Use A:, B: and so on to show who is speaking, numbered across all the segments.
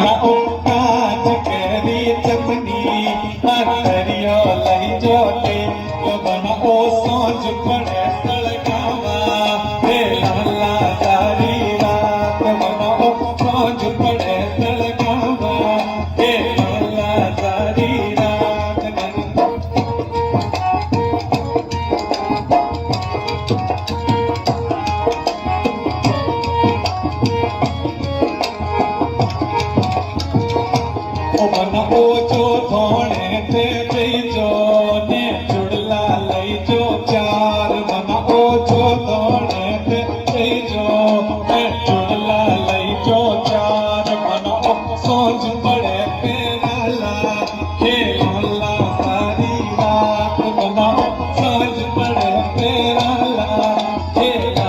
A: बनाओ कांच केरी चमनी अंतरियो लई जोटे तो बनाओ सोच पड़े सड़कावा हे लाला सारी रात बनाओ सोच पड़े सड़कावा हे लाला सारी रात बनाओ जो थोड़े थे जो ने चुड़ला लई जो चार बनाओ जो थोड़े थे जो ने चुड़ला लई जो चार बनाओ सोच पड़े पेराला खेला सारी रात बनाओ सोच पड़े पेराला खेला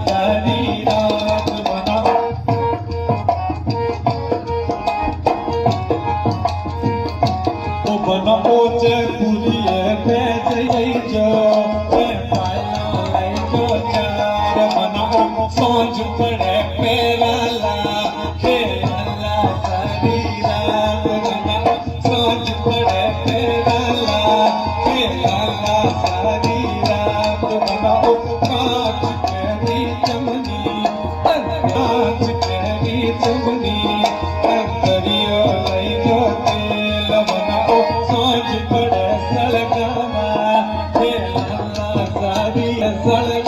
A: सारी रात बनाओ बनाओ जयपुरिये भेज जो पायला लई जो चार बनाओ सोच पड़े पेराला खेला सारी रात बनाओ सोच पड़े पेराला खेला सारी रात बनाओ कांच केरी चमनी कांच केरी चमनी अंतरियो लई जो तेल बनाओ सोच पड़े सड़कावा हे लाला सारी सड़क